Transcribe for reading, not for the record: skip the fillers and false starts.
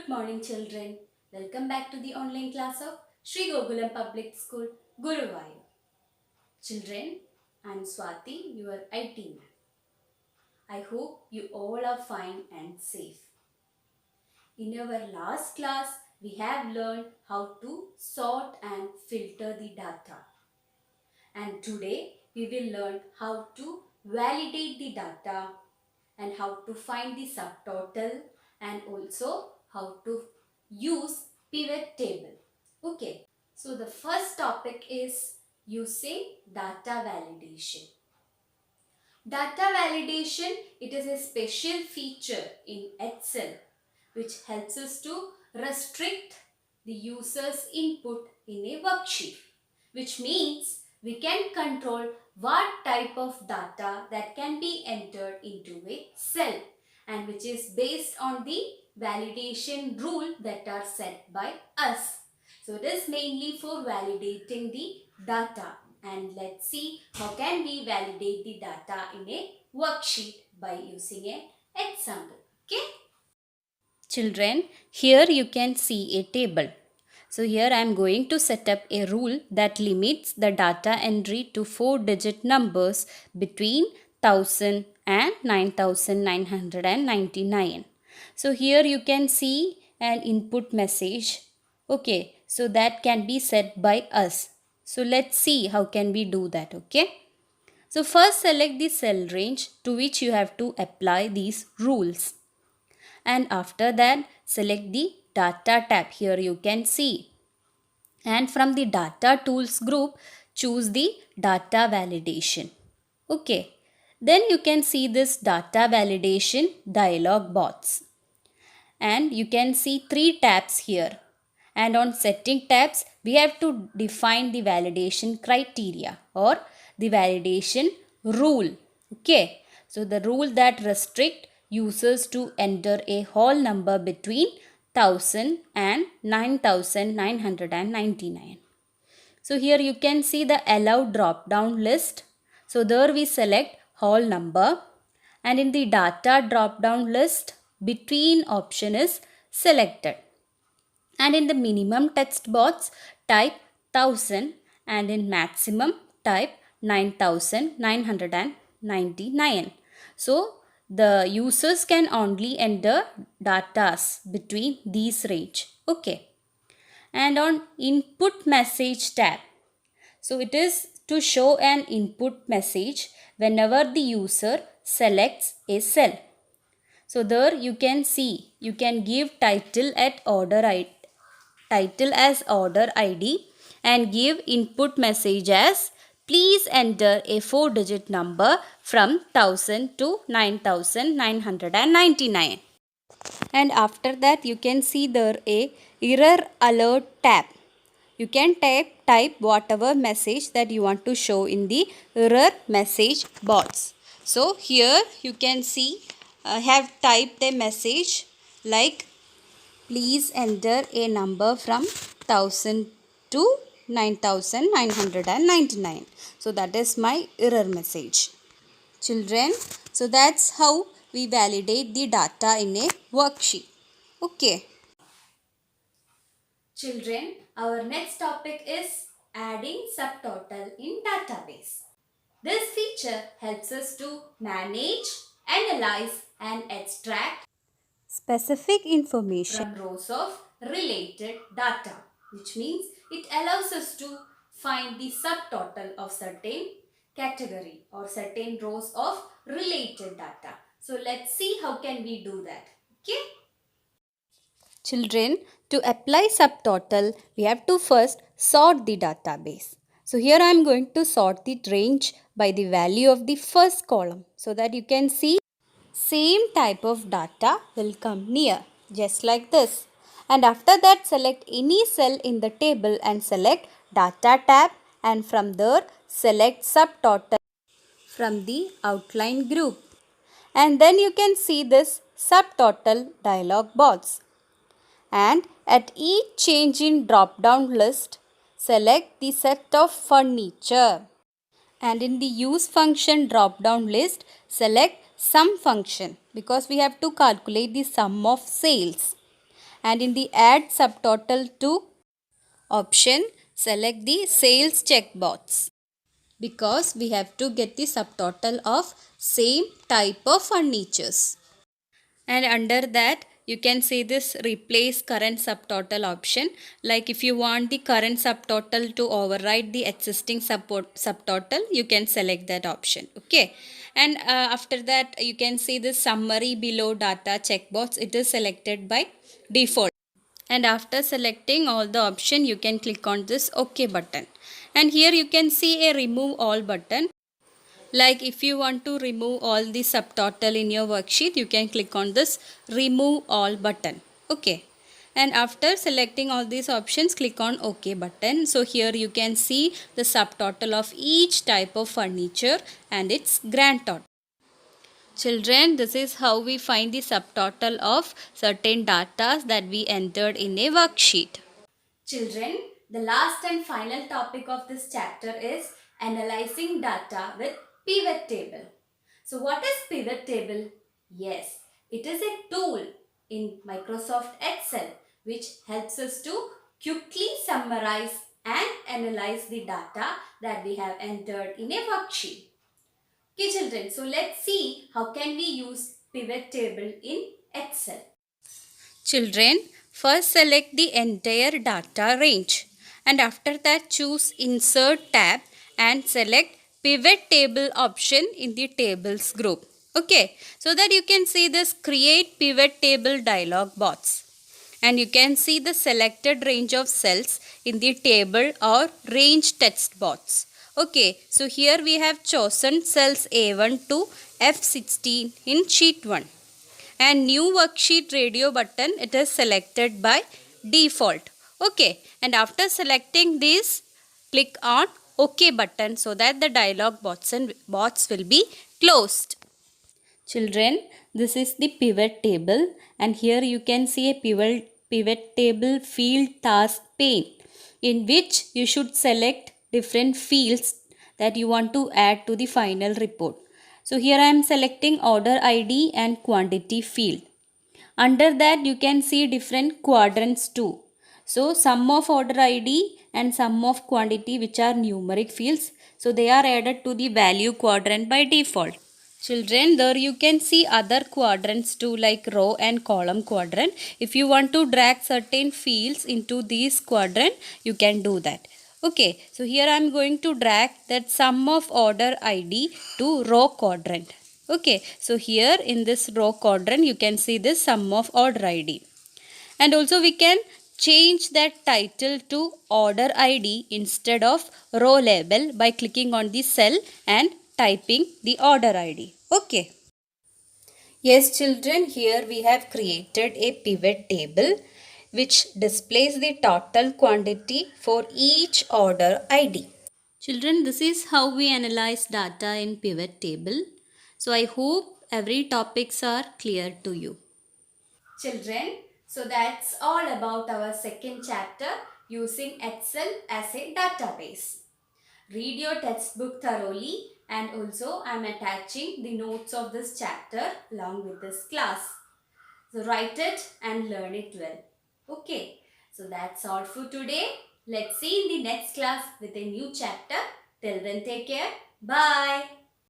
Good morning, children. Welcome back to the online class of Sri Gokulam Public School, Guruvayur. Children, I am Swati, your IT man. I hope you all are fine and safe. In our last class, we have learned how to sort and filter the data. And today, we will learn how to validate the data and how to find the subtotal and also how to use pivot table. Okay, so the first topic is using data validation. Data validation, it is a special feature in Excel which helps us to restrict the user's input in a worksheet, which means we can control what type of data that can be entered into a cell and which is based on the validation rule that are set by us. So it is mainly for validating the data, and let's see how can we validate the data in a worksheet by using an example. Okay. Children, here you can see a table. So here I am going to set up a rule that limits the data entry to 4-digit numbers between 1000 and 9999. So here you can see an input message. Okay, so that can be set by us. So let's see how can we do that. Okay. So first select the cell range to which you have to apply these rules. And after that select the data tab. Here you can see. And from the data tools group, choose the data validation. Okay. Then you can see this data validation dialog box. And you can see 3 tabs here. And on setting tabs, we have to define the validation criteria or the validation rule. Okay. So the rule that restrict users to enter a whole number between 1000 and 9999. So here you can see the allow drop down list. So there we select whole number, and in the data drop down list between option is selected. And in the minimum text box type 1000 and in maximum type 9999. So the users can only enter datas between these range. Okay. And on input message tab, so it is to show an input message whenever the user selects a cell. So there you can see, you can give title as order ID and give input message as please enter a 4-digit number from 1000 to 9999. And after that you can see there a error alert tab. You can type whatever message that you want to show in the error message box. So here you can see I have typed a message like please enter a number from 1000 to 9999. So that is my error message. Children, so that's how we validate the data in a worksheet. Okay. Children, our next topic is adding subtotal in database. This feature helps us to manage, analyze and extract specific information from rows of related data, which means it allows us to find the subtotal of certain category or certain rows of related data. So let's see how can we do that. Okay. Children, to apply subtotal, we have to first sort the database. So here I am going to sort the range by the value of the first column so that you can see same type of data will come near, just like this. And after that select any cell in the table and select data tab, and from there select subtotal from the outline group. And then you can see this subtotal dialog box. And at each change in drop down list, select the set of furniture. And in the use function drop down list, select sum function because we have to calculate the sum of sales. and in the add subtotal to option, select the sales checkbox because we have to get the subtotal of same type of furnitures. And under that you can see this replace current subtotal option. Like if you want the current subtotal to override the existing subtotal, you can select that option. Okay. And after that you can see this summary below data checkbox. It is selected by default. And after selecting all the option, you can click on this OK button. And here you can see a remove all button. Like if you want to remove all the subtotal in your worksheet, you can click on this remove all button. Okay. And after selecting all these options, click on OK button. So here you can see the subtotal of each type of furniture and its grand total. Children, this is how we find the subtotal of certain data that we entered in a worksheet. Children, the last and final topic of this chapter is analyzing data with pivot table. So what is pivot table? Yes, it is a tool in Microsoft Excel which helps us to quickly summarize and analyze the data that we have entered in a worksheet. Okay children, so let's see how can we use pivot table in Excel. Children, first select the entire data range and after that choose Insert tab and select Pivot Table option in the Tables group. Okay, so that you can see this Create Pivot Table dialog box. And you can see the selected range of cells in the table or range text box. Okay, so here we have chosen cells A1 to F16 in sheet 1. And new worksheet radio button, it is selected by default. Okay, and after selecting this, click on OK button so that the dialog box will be closed. Children, this is the pivot table and here you can see a pivot table field task pane in which you should select different fields that you want to add to the final report. So here I am selecting order ID and quantity field. Under that you can see different quadrants too. So sum of order ID and sum of quantity, which are numeric fields, so they are added to the value quadrant by default. Children, there you can see other quadrants too, like row and column quadrant. If you want to drag certain fields into these quadrant, you can do that. Okay, so here I am going to drag that sum of order ID to row quadrant. Okay, so here in this row quadrant you can see this sum of order ID. And also we can change that title to order ID instead of row label by clicking on the cell and typing the order ID. Okay. Yes children, here we have created a pivot table which displays the total quantity for each order ID. Children, this is how we analyze data in pivot table. So I hope every topics are clear to you. Children, so that's all about our second chapter, using Excel as a database. Read your textbook thoroughly and also I am attaching the notes of this chapter along with this class. So write it and learn it well. Okay, so that's all for today. Let's see in the next class with a new chapter. Till then, take care. Bye.